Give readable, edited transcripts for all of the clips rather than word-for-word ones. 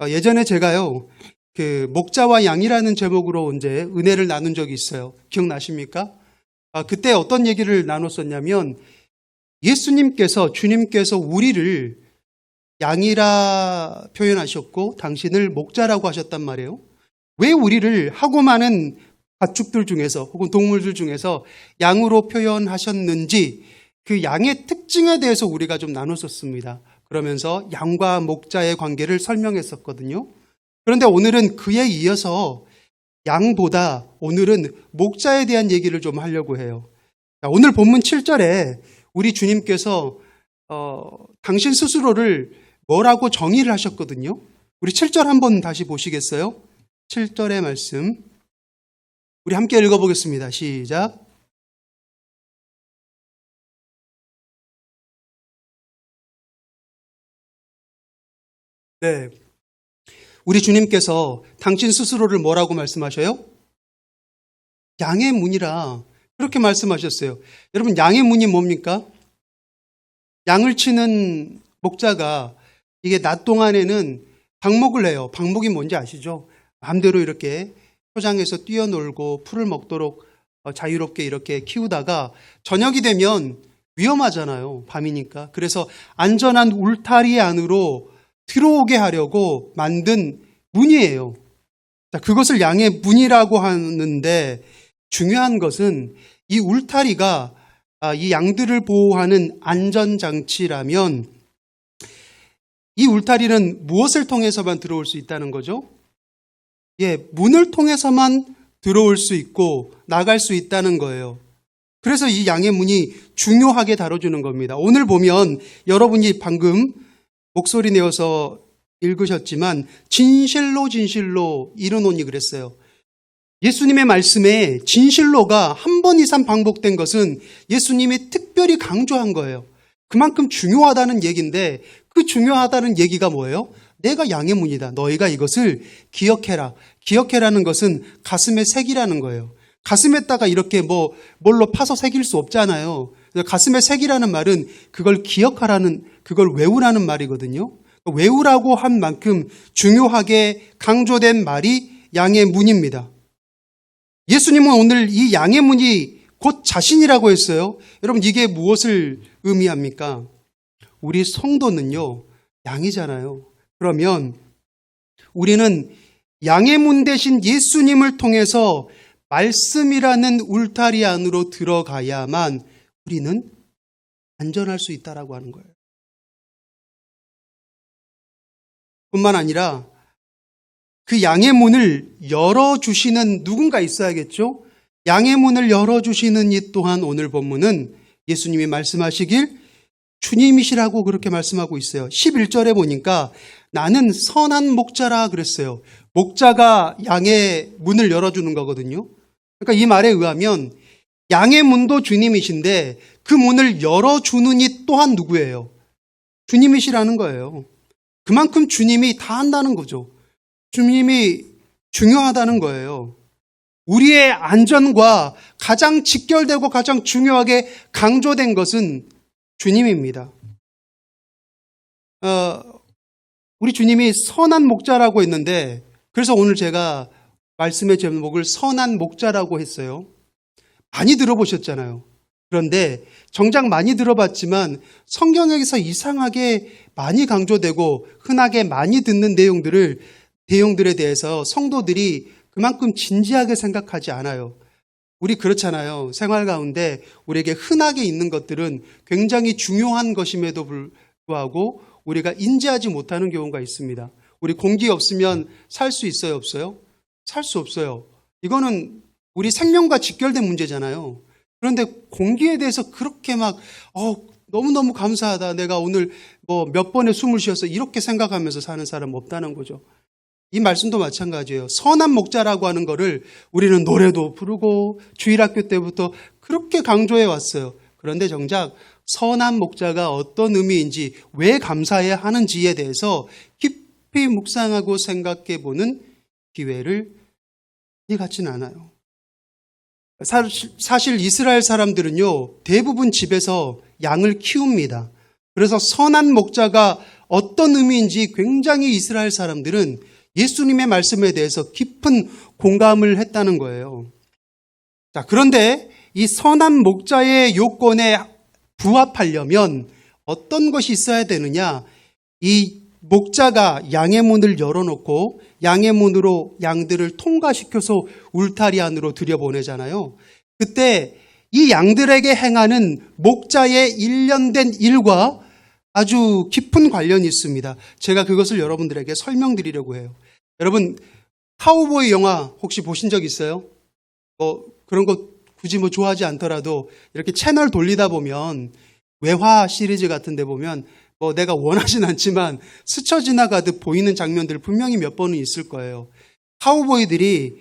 예전에 제가요, 목자와 양이라는 제목으로 이제 은혜를 나눈 적이 있어요. 기억나십니까? 그때 어떤 얘기를 나눴었냐면, 주님께서 우리를 양이라 표현하셨고, 당신을 목자라고 하셨단 말이에요. 왜 우리를 하고 많은 가축들 중에서, 혹은 동물들 중에서 양으로 표현하셨는지, 그 양의 특징에 대해서 우리가 좀 나눴었습니다. 그러면서 양과 목자의 관계를 설명했었거든요. 그런데 오늘은 그에 이어서 양보다 오늘은 목자에 대한 얘기를 좀 하려고 해요. 오늘 본문 7절에 우리 주님께서 당신 스스로를 뭐라고 정의를 하셨거든요. 우리 7절 한번 다시 보시겠어요? 7절의 말씀 우리 함께 읽어보겠습니다. 시작. 네, 우리 주님께서 당신 스스로를 뭐라고 말씀하셔요? 양의 문이라 그렇게 말씀하셨어요. 여러분, 양의 문이 뭡니까? 양을 치는 목자가 이게 낮 동안에는 방목을 해요. 방목이 뭔지 아시죠? 마음대로 이렇게 초장에서 뛰어놀고 풀을 먹도록 자유롭게 이렇게 키우다가 저녁이 되면 위험하잖아요. 밤이니까. 그래서 안전한 울타리 안으로 들어오게 하려고 만든 문이에요. 자, 그것을 양의 문이라고 하는데 중요한 것은 이 울타리가 이 양들을 보호하는 안전장치라면 이 울타리는 무엇을 통해서만 들어올 수 있다는 거죠? 문을 통해서만 들어올 수 있고 나갈 수 있다는 거예요. 그래서 이 양의 문이 중요하게 다뤄주는 겁니다. 오늘 보면 여러분이 방금 목소리 내어서 읽으셨지만 진실로 이르노니 그랬어요. 예수님의 말씀에 진실로가 한 번 이상 반복된 것은 예수님이 특별히 강조한 거예요. 그만큼 중요하다는 얘기인데 그 중요하다는 얘기가 뭐예요? 내가 양의 문이다. 너희가 이것을 기억해라. 기억해라는 것은 가슴에 새기라는 거예요. 가슴에다가 이렇게 뭘로 파서 새길 수 없잖아요. 가슴에 새기라는 말은 그걸 기억하라는, 그걸 외우라는 말이거든요. 외우라고 한 만큼 중요하게 강조된 말이 양의 문입니다. 예수님은 오늘 이 양의 문이 곧 자신이라고 했어요. 여러분, 이게 무엇을 의미합니까? 우리 성도는요, 양이잖아요. 그러면 우리는 양의 문 대신 예수님을 통해서 말씀이라는 울타리 안으로 들어가야만 우리는 안전할 수 있다라고 하는 거예요. 뿐만 아니라 그 양의 문을 열어주시는 누군가 있어야겠죠? 양의 문을 열어주시는 이 또한 오늘 본문은 예수님이 말씀하시길 주님이시라고 그렇게 말씀하고 있어요. 11절에 보니까 나는 선한 목자라 그랬어요. 목자가 양의 문을 열어주는 거거든요. 그러니까 이 말에 의하면 양의 문도 주님이신데 그 문을 열어주는 이 또한 누구예요? 주님이시라는 거예요. 그만큼 주님이 다 한다는 거죠. 주님이 중요하다는 거예요. 우리의 안전과 가장 직결되고 가장 중요하게 강조된 것은 주님입니다. 우리 주님이 선한 목자라고 했는데 그래서 오늘 제가 말씀의 제목을 선한 목자라고 했어요. 많이 들어보셨잖아요. 그런데 정작 많이 들어봤지만 성경에서 이상하게 많이 강조되고 흔하게 많이 듣는 내용들에 대해서 성도들이 그만큼 진지하게 생각하지 않아요. 우리 그렇잖아요. 생활 가운데 우리에게 흔하게 있는 것들은 굉장히 중요한 것임에도 불구하고 우리가 인지하지 못하는 경우가 있습니다. 우리 공기 없으면 살 수 있어요, 없어요? 살 수 없어요. 이거는 우리 생명과 직결된 문제잖아요. 그런데 공기에 대해서 그렇게 너무너무 감사하다. 내가 오늘 몇 번의 숨을 쉬어서 이렇게 생각하면서 사는 사람 없다는 거죠. 이 말씀도 마찬가지예요. 선한 목자라고 하는 거를 우리는 노래도 부르고 주일학교 때부터 그렇게 강조해 왔어요. 그런데 정작 선한 목자가 어떤 의미인지 왜 감사해야 하는지에 대해서 깊이 묵상하고 생각해 보는 기회를 갖지는 않아요. 사실 이스라엘 사람들은요, 대부분 집에서 양을 키웁니다. 그래서 선한 목자가 어떤 의미인지 굉장히 이스라엘 사람들은 예수님의 말씀에 대해서 깊은 공감을 했다는 거예요. 자, 그런데 이 선한 목자의 요건에 부합하려면 어떤 것이 있어야 되느냐? 이 목자가 양의 문을 열어놓고 양의 문으로 양들을 통과시켜서 울타리 안으로 들여보내잖아요. 그때 이 양들에게 행하는 목자의 일련된 일과 아주 깊은 관련이 있습니다. 제가 그것을 여러분들에게 설명드리려고 해요. 여러분, 카우보이 영화 혹시 보신 적 있어요? 그런 거 굳이 좋아하지 않더라도 이렇게 채널 돌리다 보면 외화 시리즈 같은 데 보면 내가 원하진 않지만 스쳐 지나가듯 보이는 장면들 분명히 몇 번은 있을 거예요. 카우보이들이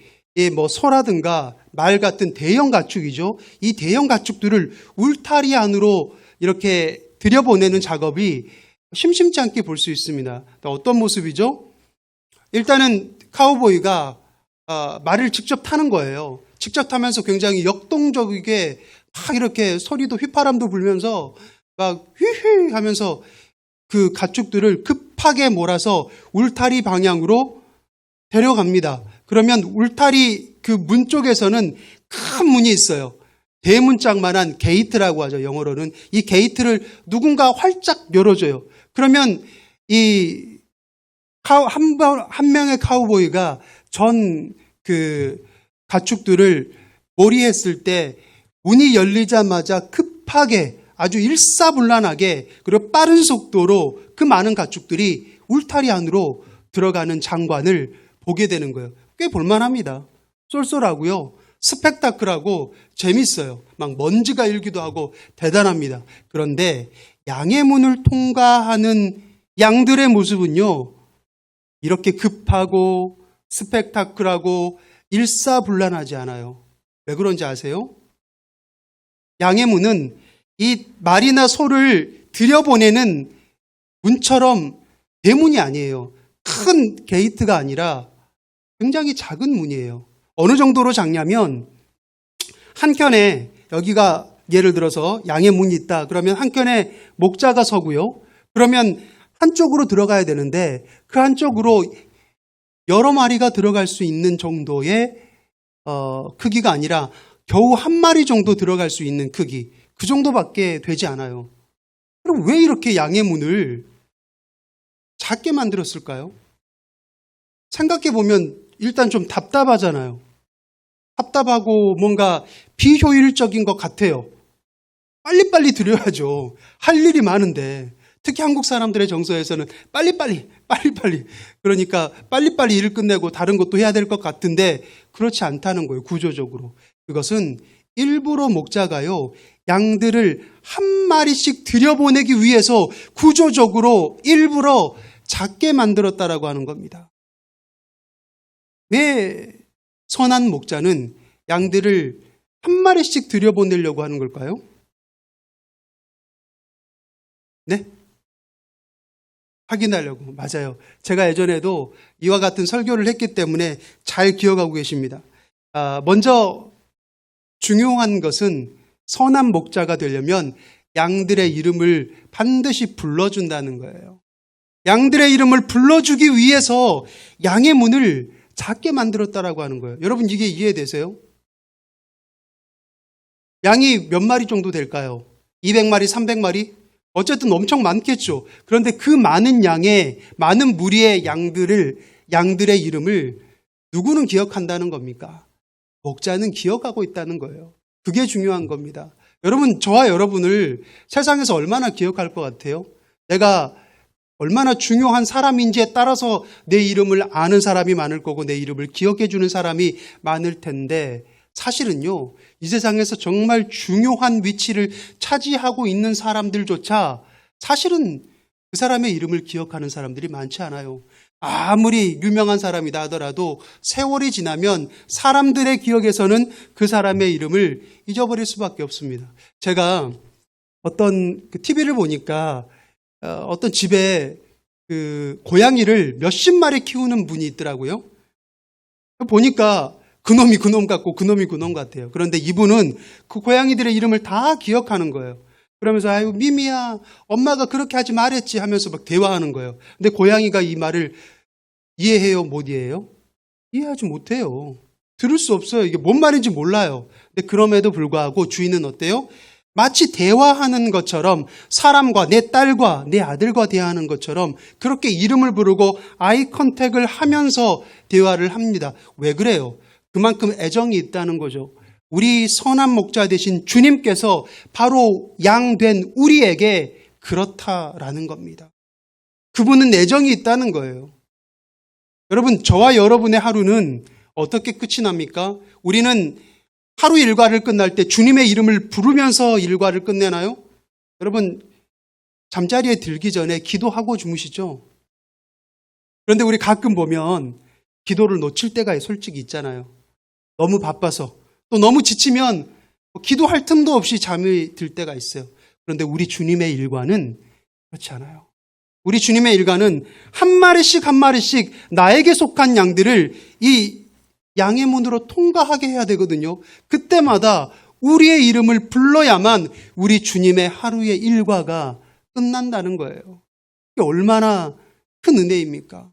소라든가 말 같은 대형 가축이죠. 이 대형 가축들을 울타리 안으로 이렇게 들여보내는 작업이 심심치 않게 볼 수 있습니다. 어떤 모습이죠? 일단은 카우보이가 말을 직접 타는 거예요. 직접 타면서 굉장히 역동적이게 막 이렇게 소리도 휘파람도 불면서 막 휘휘 하면서 그 가축들을 급하게 몰아서 울타리 방향으로 데려갑니다. 그러면 울타리 그 문 쪽에서는 큰 문이 있어요. 대문짝만한 게이트라고 하죠. 영어로는. 이 게이트를 누군가 활짝 열어줘요. 그러면 한 명의 카우보이가 전 그 가축들을 몰이했을 때 문이 열리자마자 급하게 아주 일사불란하게 그리고 빠른 속도로 그 많은 가축들이 울타리 안으로 들어가는 장관을 보게 되는 거예요. 꽤 볼만합니다. 쏠쏠하고요. 스펙타클하고 재밌어요. 막 먼지가 일기도 하고 대단합니다. 그런데 양의 문을 통과하는 양들의 모습은요. 이렇게 급하고 스펙타클하고 일사불란하지 않아요. 왜 그런지 아세요? 양의 문은 이 말이나 소를 들여보내는 문처럼 대문이 아니에요. 큰 게이트가 아니라 굉장히 작은 문이에요. 어느 정도로 작냐면 한켠에 여기가 예를 들어서 양의 문이 있다. 그러면 한켠에 목자가 서고요. 그러면 한쪽으로 들어가야 되는데 그 한쪽으로 여러 마리가 들어갈 수 있는 정도의 크기가 아니라 겨우 한 마리 정도 들어갈 수 있는 크기. 그 정도밖에 되지 않아요. 그럼 왜 이렇게 양의 문을 작게 만들었을까요? 생각해 보면 일단 좀 답답하잖아요. 답답하고 뭔가 비효율적인 것 같아요. 빨리빨리 드려야죠. 할 일이 많은데. 특히 한국 사람들의 정서에서는 빨리빨리. 그러니까 빨리빨리 일을 끝내고 다른 것도 해야 될 것 같은데 그렇지 않다는 거예요. 구조적으로. 그것은 일부러 목자가요. 양들을 한 마리씩 들여보내기 위해서 구조적으로 일부러 작게 만들었다라고 하는 겁니다. 왜 선한 목자는 양들을 한 마리씩 들여보내려고 하는 걸까요? 네? 확인하려고. 맞아요. 제가 예전에도 이와 같은 설교를 했기 때문에 잘 기억하고 계십니다. 먼저 중요한 것은 선한 목자가 되려면 양들의 이름을 반드시 불러준다는 거예요. 양들의 이름을 불러주기 위해서 양의 문을 작게 만들었다라고 하는 거예요. 여러분 이게 이해되세요? 양이 몇 마리 정도 될까요? 200마리, 300마리? 어쨌든 엄청 많겠죠. 그런데 그 많은 양의, 많은 무리의 양들의 이름을 누구는 기억한다는 겁니까? 목자는 기억하고 있다는 거예요. 그게 중요한 겁니다. 여러분, 저와 여러분을 세상에서 얼마나 기억할 것 같아요? 내가 얼마나 중요한 사람인지에 따라서 내 이름을 아는 사람이 많을 거고 내 이름을 기억해 주는 사람이 많을 텐데 사실은요, 이 세상에서 정말 중요한 위치를 차지하고 있는 사람들조차 사실은 그 사람의 이름을 기억하는 사람들이 많지 않아요. 아무리 유명한 사람이다 하더라도 세월이 지나면 사람들의 기억에서는 그 사람의 이름을 잊어버릴 수밖에 없습니다. 제가 어떤 TV를 보니까 어떤 집에 그 고양이를 몇십 마리 키우는 분이 있더라고요. 보니까 그놈이 그놈 같고 그놈이 그놈 같아요. 그런데 이분은 그 고양이들의 이름을 다 기억하는 거예요. 그러면서 아유 미미야 엄마가 그렇게 하지 말랬지 하면서 막 대화하는 거예요. 근데 고양이가 이 말을 이해해요? 못 이해해요? 이해하지 못해요. 들을 수 없어요. 이게 뭔 말인지 몰라요. 근데 그럼에도 불구하고 주인은 어때요? 마치 대화하는 것처럼 사람과 내 딸과 내 아들과 대화하는 것처럼 그렇게 이름을 부르고 아이 컨택을 하면서 대화를 합니다. 왜 그래요? 그만큼 애정이 있다는 거죠. 우리 선한 목자 되신 주님께서 바로 양된 우리에게 그렇다라는 겁니다. 그분은 애정이 있다는 거예요. 여러분, 저와 여러분의 하루는 어떻게 끝이 납니까? 우리는 하루 일과를 끝날 때 주님의 이름을 부르면서 일과를 끝내나요? 여러분, 잠자리에 들기 전에 기도하고 주무시죠? 그런데 우리 가끔 보면 기도를 놓칠 때가 솔직히 있잖아요. 너무 바빠서 또 너무 지치면 기도할 틈도 없이 잠이 들 때가 있어요. 그런데 우리 주님의 일과는 그렇지 않아요. 우리 주님의 일과는 한 마리씩 한 마리씩 나에게 속한 양들을 이 양의 문으로 통과하게 해야 되거든요. 그때마다 우리의 이름을 불러야만 우리 주님의 하루의 일과가 끝난다는 거예요. 이게 얼마나 큰 은혜입니까?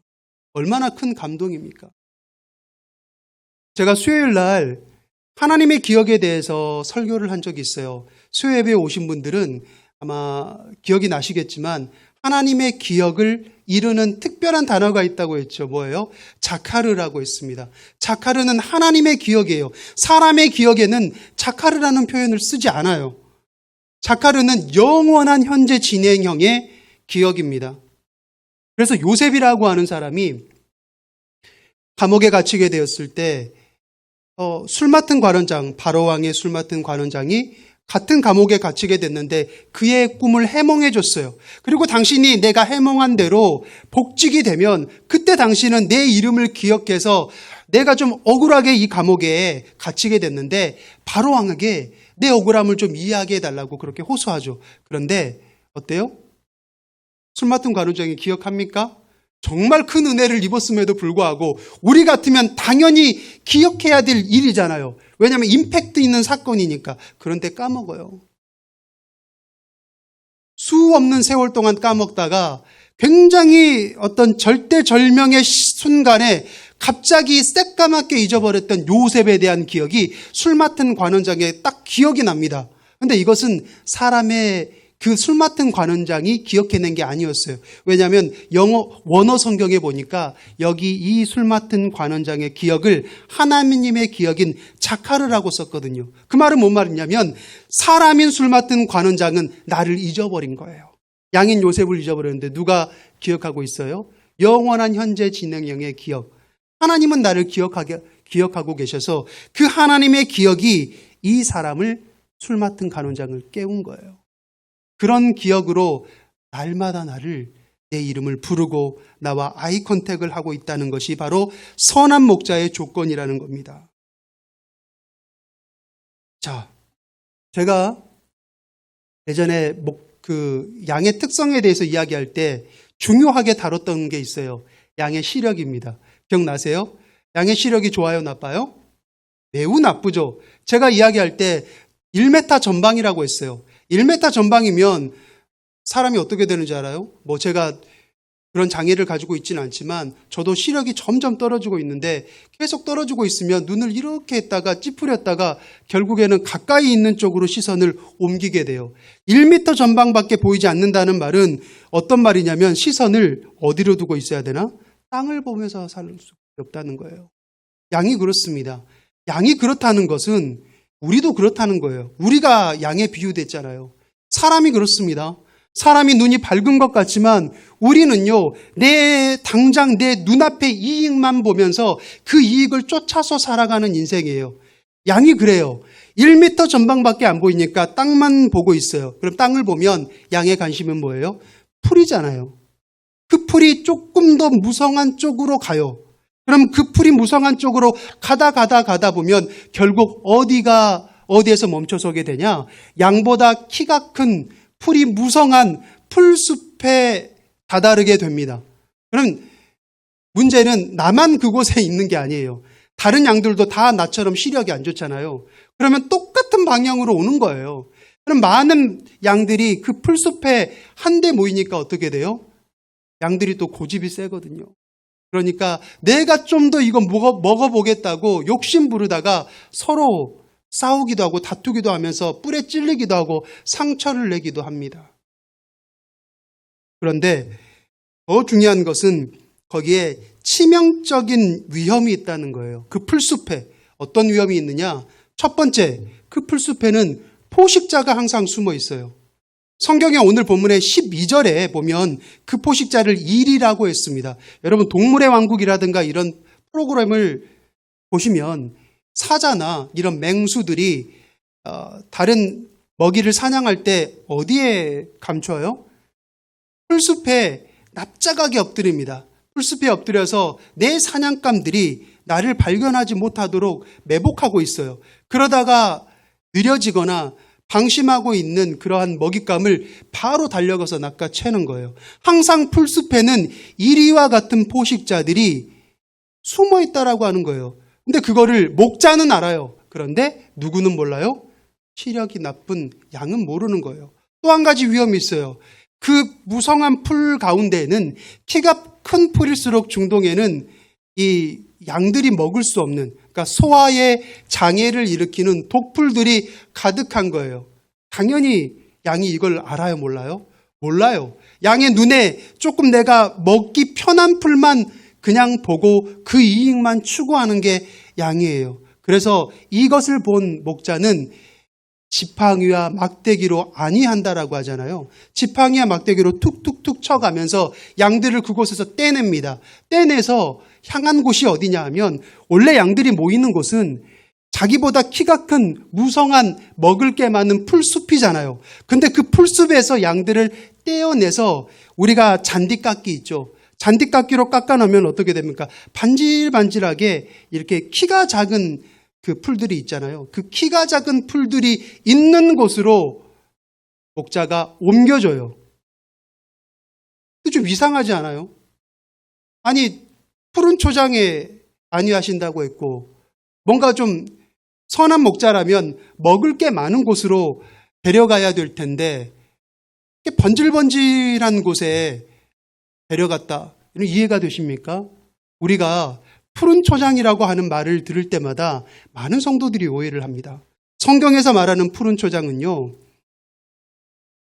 얼마나 큰 감동입니까? 제가 수요일 날 하나님의 기억에 대해서 설교를 한 적이 있어요. 수요 예배에 오신 분들은 아마 기억이 나시겠지만 하나님의 기억을 이루는 특별한 단어가 있다고 했죠. 뭐예요? 자카르라고 했습니다. 자카르는 하나님의 기억이에요. 사람의 기억에는 자카르라는 표현을 쓰지 않아요. 자카르는 영원한 현재 진행형의 기억입니다. 그래서 요셉이라고 하는 사람이 감옥에 갇히게 되었을 때 술 맡은 관원장, 바로왕의 술 맡은 관원장이 같은 감옥에 갇히게 됐는데 그의 꿈을 해몽해 줬어요. 그리고 당신이 내가 해몽한 대로 복직이 되면 그때 당신은 내 이름을 기억해서 내가 좀 억울하게 이 감옥에 갇히게 됐는데 바로왕에게 내 억울함을 좀 이해하게 해달라고 그렇게 호소하죠. 그런데 어때요? 술 맡은 관원장이 기억합니까? 정말 큰 은혜를 입었음에도 불구하고 우리 같으면 당연히 기억해야 될 일이잖아요. 왜냐하면 임팩트 있는 사건이니까. 그런데 까먹어요. 수 없는 세월 동안 까먹다가 굉장히 어떤 절대절명의 순간에 갑자기 새까맣게 잊어버렸던 요셉에 대한 기억이 술 맡은 관원장에 딱 기억이 납니다. 그런데 이것은 사람의 그 술 맡은 관원장이 기억해낸 게 아니었어요. 왜냐하면 원어 성경에 보니까 여기 이 술 맡은 관원장의 기억을 하나님의 기억인 자카르라고 썼거든요. 그 말은 뭔 말이냐면 사람인 술 맡은 관원장은 나를 잊어버린 거예요. 양인 요셉을 잊어버렸는데 누가 기억하고 있어요? 영원한 현재 진행형의 기억. 하나님은 나를 기억하고 계셔서 그 하나님의 기억이 이 사람을 술 맡은 관원장을 깨운 거예요. 그런 기억으로 날마다 나를 내 이름을 부르고 나와 아이 컨택을 하고 있다는 것이 바로 선한 목자의 조건이라는 겁니다. 자, 제가 예전에 양의 특성에 대해서 이야기할 때 중요하게 다뤘던 게 있어요. 양의 시력입니다. 기억나세요? 양의 시력이 좋아요, 나빠요? 매우 나쁘죠. 제가 이야기할 때 1m 전방이라고 했어요. 1m 전방이면 사람이 어떻게 되는지 알아요? 제가 그런 장애를 가지고 있지는 않지만 저도 시력이 점점 떨어지고 있는데 계속 떨어지고 있으면 눈을 이렇게 했다가 찌푸렸다가 결국에는 가까이 있는 쪽으로 시선을 옮기게 돼요. 1m 전방밖에 보이지 않는다는 말은 어떤 말이냐면 시선을 어디로 두고 있어야 되나? 땅을 보면서 살 수 없다는 거예요. 양이 그렇습니다. 양이 그렇다는 것은 우리도 그렇다는 거예요. 우리가 양에 비유됐잖아요. 사람이 그렇습니다. 사람이 눈이 밝은 것 같지만 우리는요, 당장 내 눈앞의 이익만 보면서 그 이익을 쫓아서 살아가는 인생이에요. 양이 그래요. 1m 전방밖에 안 보이니까 땅만 보고 있어요. 그럼 땅을 보면 양의 관심은 뭐예요? 풀이잖아요. 그 풀이 조금 더 무성한 쪽으로 가요. 그럼 그 풀이 무성한 쪽으로 가다 보면 결국 어디에서 멈춰서게 되냐? 양보다 키가 큰 풀이 무성한 풀숲에 다다르게 됩니다. 그럼 문제는 나만 그곳에 있는 게 아니에요. 다른 양들도 다 나처럼 시력이 안 좋잖아요. 그러면 똑같은 방향으로 오는 거예요. 그럼 많은 양들이 그 풀숲에 한데 모이니까 어떻게 돼요? 양들이 또 고집이 세거든요. 그러니까 내가 좀 더 이거 먹어보겠다고 욕심 부르다가 서로 싸우기도 하고 다투기도 하면서 뿔에 찔리기도 하고 상처를 내기도 합니다. 그런데 더 중요한 것은 거기에 치명적인 위험이 있다는 거예요. 그 풀숲에 어떤 위험이 있느냐? 첫 번째, 그 풀숲에는 포식자가 항상 숨어 있어요. 성경의 오늘 본문의 12절에 보면 그 포식자를 일이라고 했습니다. 여러분 동물의 왕국이라든가 이런 프로그램을 보시면 사자나 이런 맹수들이 다른 먹이를 사냥할 때 어디에 감춰요? 풀숲에 납작하게 엎드립니다. 풀숲에 엎드려서 내 사냥감들이 나를 발견하지 못하도록 매복하고 있어요. 그러다가 느려지거나 방심하고 있는 그러한 먹잇감을 바로 달려가서 낚아채는 거예요. 항상 풀숲에는 이리와 같은 포식자들이 숨어 있다라고 하는 거예요. 근데 그거를 목자는 알아요. 그런데 누구는 몰라요? 시력이 나쁜 양은 모르는 거예요. 또 한 가지 위험이 있어요. 그 무성한 풀 가운데에는 키가 큰 풀일수록 중동에는 이 양들이 먹을 수 없는, 그러니까 소화의 장애를 일으키는 독풀들이 가득한 거예요. 당연히 양이 이걸 알아요, 몰라요? 몰라요. 양의 눈에 조금 내가 먹기 편한 풀만 그냥 보고 그 이익만 추구하는 게 양이에요. 그래서 이것을 본 목자는 지팡이와 막대기로 안위한다라고 하잖아요. 지팡이와 막대기로 툭툭툭 쳐가면서 양들을 그곳에서 떼냅니다. 떼내서 향한 곳이 어디냐 하면 원래 양들이 모이는 곳은 자기보다 키가 큰 무성한 먹을 게 많은 풀숲이잖아요. 근데 그 풀숲에서 양들을 떼어내서 우리가 잔디깎기 있죠. 잔디깎기로 깎아놓으면 어떻게 됩니까? 반질반질하게 이렇게 키가 작은 그 풀들이 있잖아요. 그 키가 작은 풀들이 있는 곳으로 목자가 옮겨줘요. 좀 이상하지 않아요? 아니, 푸른 초장에 안위하신다고 했고 뭔가 좀 선한 목자라면 먹을 게 많은 곳으로 데려가야 될 텐데 번질번질한 곳에 데려갔다. 이해가 되십니까? 우리가 푸른 초장이라고 하는 말을 들을 때마다 많은 성도들이 오해를 합니다. 성경에서 말하는 푸른 초장은요,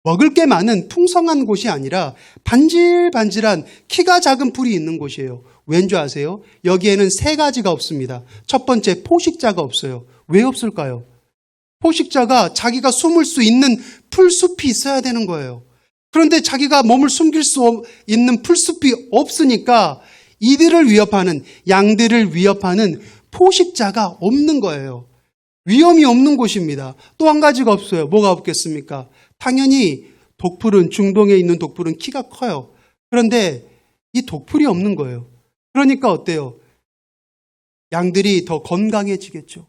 먹을 게 많은 풍성한 곳이 아니라 반질반질한 키가 작은 풀이 있는 곳이에요. 왠 줄 아세요? 여기에는 세 가지가 없습니다. 첫 번째, 포식자가 없어요. 왜 없을까요? 포식자가 자기가 숨을 수 있는 풀숲이 있어야 되는 거예요. 그런데 자기가 몸을 숨길 수 있는 풀숲이 없으니까 이들을 위협하는, 양들을 위협하는 포식자가 없는 거예요. 위험이 없는 곳입니다. 또 한 가지가 없어요. 뭐가 없겠습니까? 당연히 독풀은, 중동에 있는 독풀은 키가 커요. 그런데 이 독풀이 없는 거예요. 그러니까 어때요? 양들이 더 건강해지겠죠.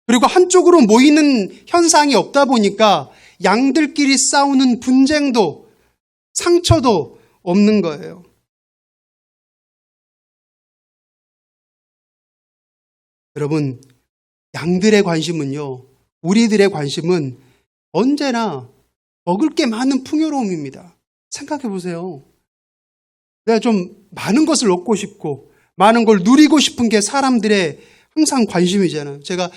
그리고 한쪽으로 모이는 현상이 없다 보니까 양들끼리 싸우는 분쟁도, 상처도 없는 거예요. 여러분, 양들의 관심은요, 우리들의 관심은 언제나 먹을 게 많은 풍요로움입니다. 생각해 보세요. 내가 좀 많은 것을 얻고 싶고 많은 걸 누리고 싶은 게 사람들의 항상 관심이잖아요. 제가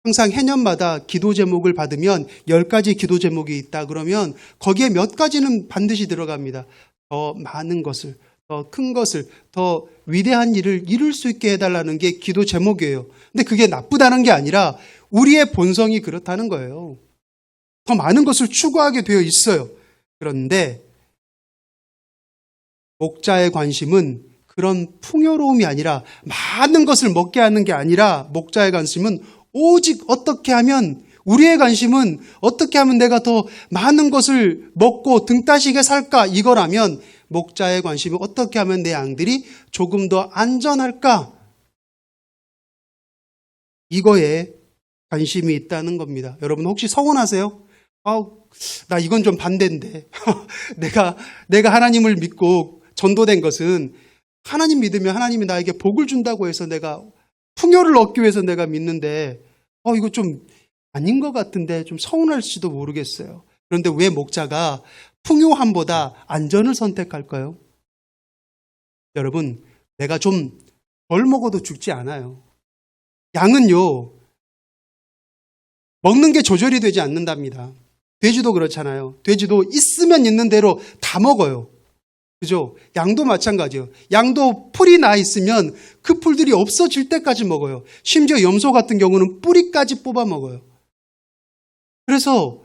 항상 해년마다 기도 제목을 받으면 10가지 기도 제목이 있다 그러면 거기에 몇 가지는 반드시 들어갑니다. 더 많은 것을, 더 큰 것을, 더 위대한 일을 이룰 수 있게 해달라는 게 기도 제목이에요. 근데 그게 나쁘다는 게 아니라 우리의 본성이 그렇다는 거예요. 더 많은 것을 추구하게 되어 있어요. 그런데 목자의 관심은 그런 풍요로움이 아니라, 많은 것을 먹게 하는 게 아니라, 목자의 관심은 오직 어떻게 하면, 우리의 관심은 어떻게 하면 내가 더 많은 것을 먹고 등 따시게 살까, 이거라면 목자의 관심은 어떻게 하면 내 양들이 조금 더 안전할까, 이거에 관심이 있다는 겁니다. 여러분 혹시 서운하세요? 나 이건 좀 반대인데 내가 하나님을 믿고 전도된 것은, 하나님 믿으면 하나님이 나에게 복을 준다고 해서 내가 풍요를 얻기 위해서 내가 믿는데 이거 좀 아닌 것 같은데 좀 서운할지도 모르겠어요. 그런데 왜 목자가 풍요함보다 안전을 선택할까요? 여러분, 내가 좀 덜 먹어도 죽지 않아요. 양은요, 먹는 게 조절이 되지 않는답니다. 돼지도 그렇잖아요. 돼지도 있으면 있는 대로 다 먹어요. 그죠? 양도 마찬가지예요. 양도 풀이 나 있으면 그 풀들이 없어질 때까지 먹어요. 심지어 염소 같은 경우는 뿌리까지 뽑아 먹어요. 그래서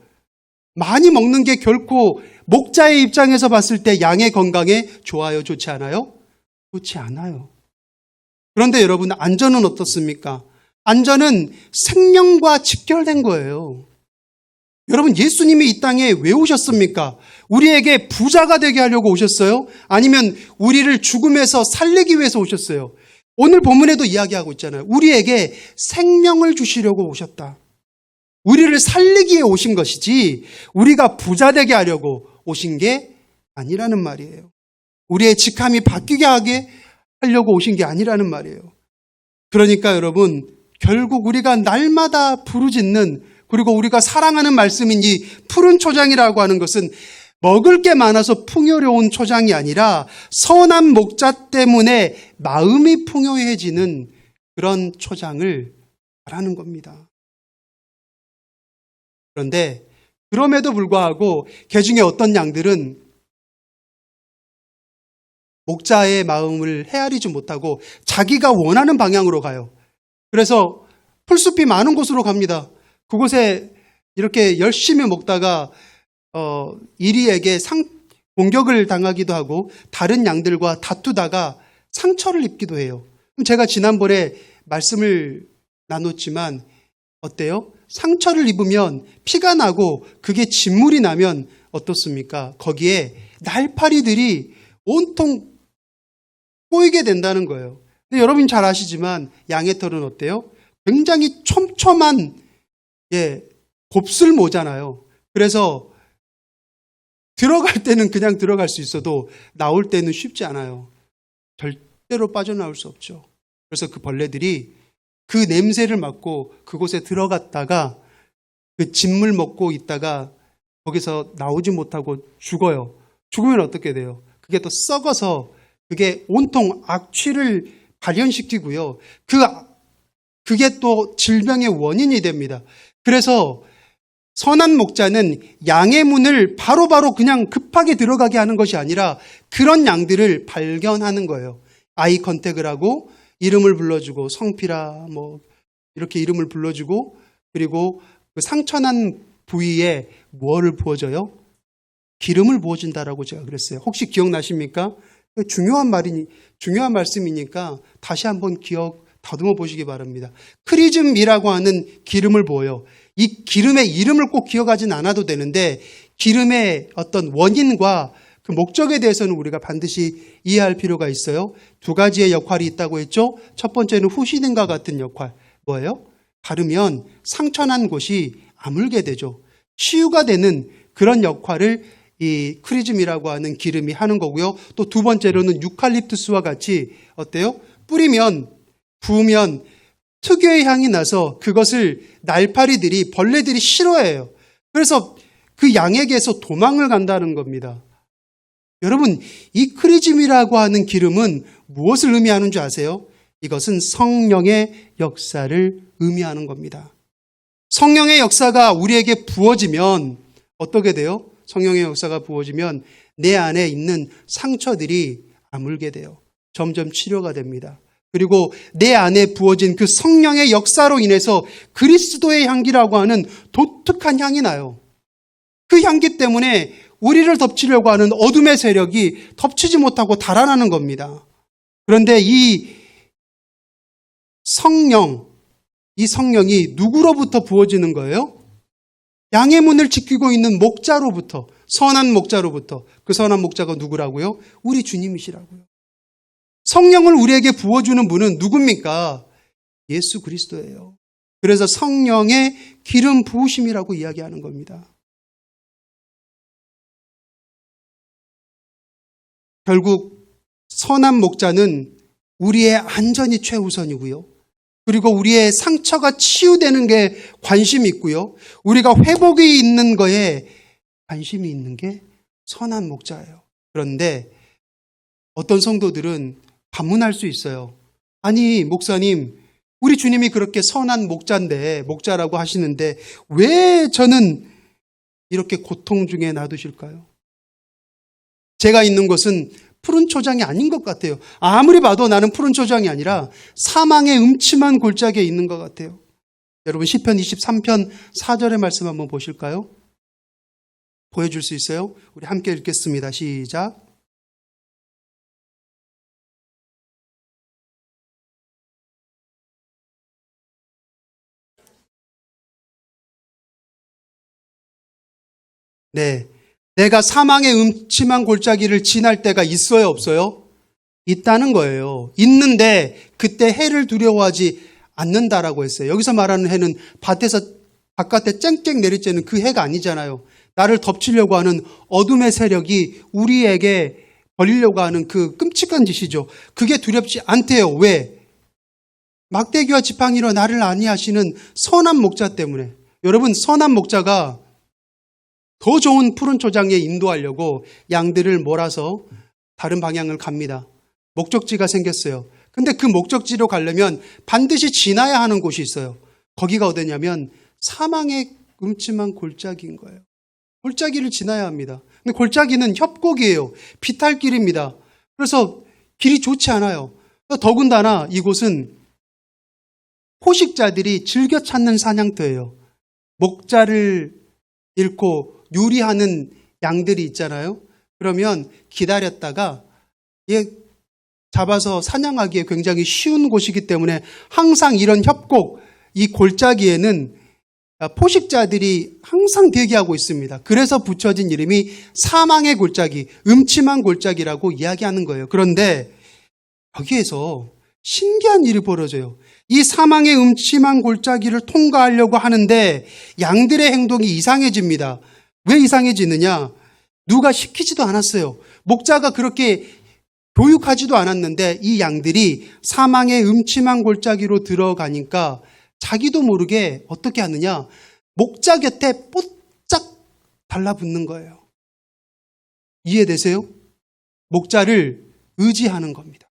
많이 먹는 게 결코 목자의 입장에서 봤을 때 양의 건강에 좋아요, 좋지 않아요? 좋지 않아요. 그런데 여러분, 안전은 어떻습니까? 안전은 생명과 직결된 거예요. 여러분, 예수님이 이 땅에 왜 오셨습니까? 우리에게 부자가 되게 하려고 오셨어요? 아니면 우리를 죽음에서 살리기 위해서 오셨어요? 오늘 본문에도 이야기하고 있잖아요. 우리에게 생명을 주시려고 오셨다. 우리를 살리기 위해 오신 것이지 우리가 부자 되게 하려고 오신 게 아니라는 말이에요. 우리의 직함이 바뀌게 하려고 오신 게 아니라는 말이에요. 그러니까 여러분, 결국 우리가 날마다 부르짖는, 그리고 우리가 사랑하는 말씀인 이 푸른 초장이라고 하는 것은 먹을 게 많아서 풍요로운 초장이 아니라 선한 목자 때문에 마음이 풍요해지는 그런 초장을 말하는 겁니다. 그런데 그럼에도 불구하고 개 중에 어떤 양들은 목자의 마음을 헤아리지 못하고 자기가 원하는 방향으로 가요. 그래서 풀숲이 많은 곳으로 갑니다. 그곳에 이렇게 열심히 먹다가 이리에게 공격을 당하기도 하고 다른 양들과 다투다가 상처를 입기도 해요. 제가 지난번에 말씀을 나눴지만 어때요? 상처를 입으면 피가 나고 그게 진물이 나면 어떻습니까? 거기에 날파리들이 온통 꼬이게 된다는 거예요. 근데 여러분 잘 아시지만 양의 털은 어때요? 굉장히 촘촘한 곱슬모잖아요. 그래서 들어갈 때는 그냥 들어갈 수 있어도 나올 때는 쉽지 않아요. 절대로 빠져나올 수 없죠. 그래서 그 벌레들이 그 냄새를 맡고 그곳에 들어갔다가 그 진물 먹고 있다가 거기서 나오지 못하고 죽어요. 죽으면 어떻게 돼요? 그게 또 썩어서 그게 온통 악취를 발현시키고요. 그게 또 질병의 원인이 됩니다. 그래서 선한 목자는 양의 문을 바로바로 그냥 급하게 들어가게 하는 것이 아니라 그런 양들을 발견하는 거예요. 아이 컨택을 하고 이름을 불러주고 성피라 이렇게 이름을 불러주고 그리고 그 상처난 부위에 뭐를 부어줘요? 기름을 부어준다라고 제가 그랬어요. 혹시 기억나십니까? 중요한 말씀이니까 다시 한번 다듬어 보시기 바랍니다. 크리즘이라고 하는 기름을 부어요. 이 기름의 이름을 꼭 기억하진 않아도 되는데 기름의 어떤 원인과 그 목적에 대해서는 우리가 반드시 이해할 필요가 있어요. 두 가지의 역할이 있다고 했죠. 첫 번째는 후시딘과 같은 역할. 뭐예요? 바르면 상처난 곳이 아물게 되죠. 치유가 되는 그런 역할을 이 크리즘이라고 하는 기름이 하는 거고요. 또 두 번째로는 유칼립투스와 같이 어때요? 뿌리면 부으면 특유의 향이 나서 그것을 날파리들이 벌레들이 싫어해요. 그래서 그 양에게서 도망을 간다는 겁니다. 여러분, 이 크리즘이라고 하는 기름은 무엇을 의미하는 줄 아세요? 이것은 성령의 역사를 의미하는 겁니다. 성령의 역사가 우리에게 부어지면 어떻게 돼요? 성령의 역사가 부어지면 내 안에 있는 상처들이 아물게 돼요. 점점 치료가 됩니다. 그리고 내 안에 부어진 그 성령의 역사로 인해서 그리스도의 향기라고 하는 독특한 향이 나요. 그 향기 때문에 우리를 덮치려고 하는 어둠의 세력이 덮치지 못하고 달아나는 겁니다. 그런데 이 성령이 누구로부터 부어지는 거예요? 양의 문을 지키고 있는 목자로부터, 선한 목자로부터. 그 선한 목자가 누구라고요? 우리 주님이시라고요. 성령을 우리에게 부어주는 분은 누굽니까? 예수 그리스도예요. 그래서 성령의 기름 부으심이라고 이야기하는 겁니다. 결국 선한 목자는 우리의 안전이 최우선이고요. 그리고 우리의 상처가 치유되는 게 관심이 있고요. 우리가 회복이 있는 거에 관심이 있는 게 선한 목자예요. 그런데 어떤 성도들은 반문할 수 있어요. 아니, 목사님, 우리 주님이 그렇게 선한 목자인데, 목자라고 하시는데 왜 저는 이렇게 고통 중에 놔두실까요? 제가 있는 곳은 푸른 초장이 아닌 것 같아요. 아무리 봐도 나는 푸른 초장이 아니라 사망의 음침한 골짜기에 있는 것 같아요. 여러분 시편 23편 4절의 말씀 한번 보실까요? 보여줄 수 있어요? 우리 함께 읽겠습니다. 시작. 네, 내가 사망의 음침한 골짜기를 지날 때가 있어요, 없어요? 있다는 거예요. 있는데 그때 해를 두려워하지 않는다라고 했어요. 여기서 말하는 해는 밭에서 바깥에 쨍쨍 내리쬐는 그 해가 아니잖아요. 나를 덮치려고 하는 어둠의 세력이 우리에게 벌이려고 하는 그 끔찍한 짓이죠. 그게 두렵지 않대요. 왜? 막대기와 지팡이로 나를 안위하시는 선한 목자 때문에. 여러분, 선한 목자가 더 좋은 푸른 초장에 인도하려고 양들을 몰아서 다른 방향을 갑니다. 목적지가 생겼어요. 근데 그 목적지로 가려면 반드시 지나야 하는 곳이 있어요. 거기가 어디냐면 사망의 음침한 골짜기인 거예요. 골짜기를 지나야 합니다. 근데 골짜기는 협곡이에요. 비탈길입니다. 그래서 길이 좋지 않아요. 더군다나 이곳은 포식자들이 즐겨 찾는 사냥터예요. 목자를 잃고 유리하는 양들이 있잖아요. 그러면 기다렸다가 잡아서 사냥하기에 굉장히 쉬운 곳이기 때문에 항상 이런 협곡, 이 골짜기에는 포식자들이 항상 대기하고 있습니다. 그래서 붙여진 이름이 사망의 골짜기, 음침한 골짜기라고 이야기하는 거예요. 그런데 여기에서 신기한 일이 벌어져요. 이 사망의 음침한 골짜기를 통과하려고 하는데 양들의 행동이 이상해집니다. 왜 이상해지느냐? 누가 시키지도 않았어요. 목자가 그렇게 교육하지도 않았는데 이 양들이 사망의 음침한 골짜기로 들어가니까 자기도 모르게 어떻게 하느냐? 목자 곁에 뽀짝 달라붙는 거예요. 이해되세요? 목자를 의지하는 겁니다.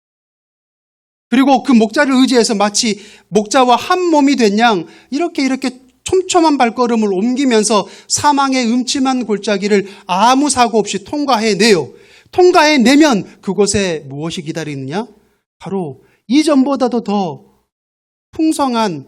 그리고 그 목자를 의지해서 마치 목자와 한 몸이 된 양 이렇게 촘촘한 발걸음을 옮기면서 사망의 음침한 골짜기를 아무 사고 없이 통과해내요. 통과해내면 그곳에 무엇이 기다리느냐? 바로 이전보다도 더 풍성한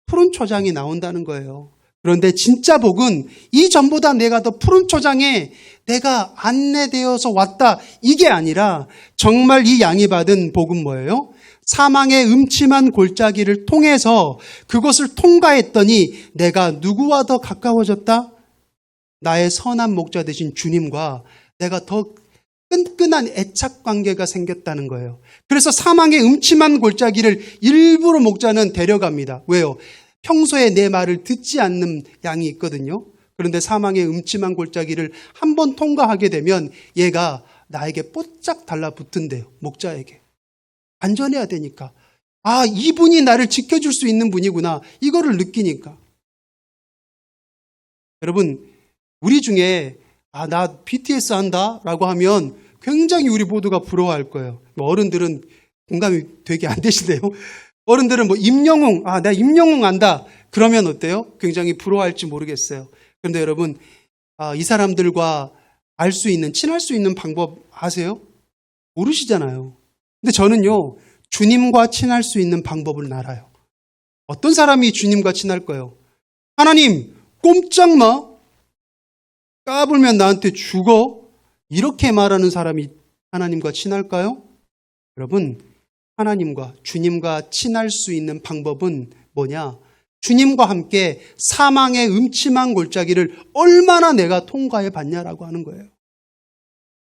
푸른 초장이 나온다는 거예요. 그런데 진짜 복은 이전보다 내가 더 푸른 초장에 내가 안내되어서 왔다. 이게 아니라 정말 이 양이 받은 복은 뭐예요? 사망의 음침한 골짜기를 통해서 그것을 통과했더니 내가 누구와 더 가까워졌다? 나의 선한 목자 되신 주님과 내가 더 끈끈한 애착 관계가 생겼다는 거예요. 그래서 사망의 음침한 골짜기를 일부러 목자는 데려갑니다. 왜요? 평소에 내 말을 듣지 않는 양이 있거든요. 그런데 사망의 음침한 골짜기를 한번 통과하게 되면 얘가 나에게 뽀짝 달라붙은대요. 목자에게. 안전해야 되니까. 아, 이분이 나를 지켜줄 수 있는 분이구나. 이거를 느끼니까. 여러분, 우리 중에 나 BTS 한다 라고 하면 굉장히 우리 모두가 부러워할 거예요. 어른들은 공감이 되게 안 되시네요. 어른들은 임영웅, 나 임영웅 안다. 그러면 어때요? 굉장히 부러워할지 모르겠어요. 그런데 여러분, 이 사람들과 알 수 있는, 친할 수 있는 방법 아세요? 모르시잖아요. 근데 저는요, 주님과 친할 수 있는 방법을 알아요. 어떤 사람이 주님과 친할까요? 하나님, 꼼짝 마. 까불면 나한테 죽어. 이렇게 말하는 사람이 하나님과 친할까요? 여러분, 하나님과 주님과 친할 수 있는 방법은 뭐냐? 주님과 함께 사망의 음침한 골짜기를 얼마나 내가 통과해 봤냐라고 하는 거예요.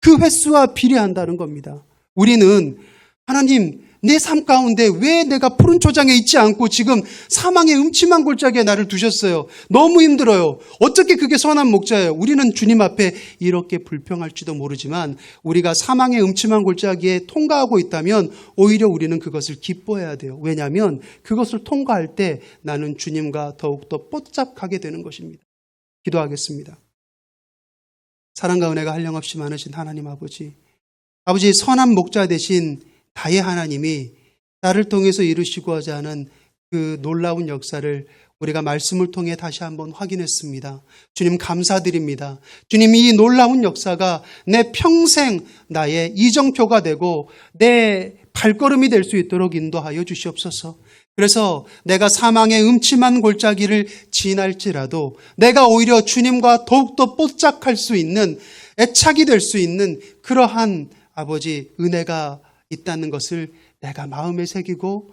그 횟수와 비례한다는 겁니다. 우리는 하나님, 내 삶 가운데 왜 내가 푸른 초장에 있지 않고 지금 사망의 음침한 골짜기에 나를 두셨어요? 너무 힘들어요. 어떻게 그게 선한 목자예요? 우리는 주님 앞에 이렇게 불평할지도 모르지만 우리가 사망의 음침한 골짜기에 통과하고 있다면 오히려 우리는 그것을 기뻐해야 돼요. 왜냐하면 그것을 통과할 때 나는 주님과 더욱더 뽀짝하게 되는 것입니다. 기도하겠습니다. 사랑과 은혜가 한량없이 많으신 하나님 아버지, 선한 목자 되신 다의 하나님이 나를 통해서 이루시고자 하는 그 놀라운 역사를 우리가 말씀을 통해 다시 한번 확인했습니다. 주님 감사드립니다. 주님, 이 놀라운 역사가 내 평생 나의 이정표가 되고 내 발걸음이 될 수 있도록 인도하여 주시옵소서. 그래서 내가 사망의 음침한 골짜기를 지날지라도 내가 오히려 주님과 더욱더 뽀짝할 수 있는, 애착이 될 수 있는 그러한 아버지 은혜가 있다는 것을 내가 마음에 새기고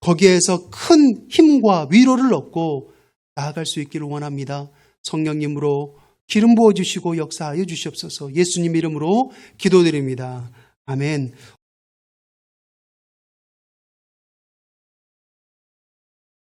거기에서 큰 힘과 위로를 얻고 나아갈 수 있기를 원합니다. 성령님으로 기름 부어주시고 역사하여 주시옵소서. 예수님 이름으로 기도드립니다. 아멘.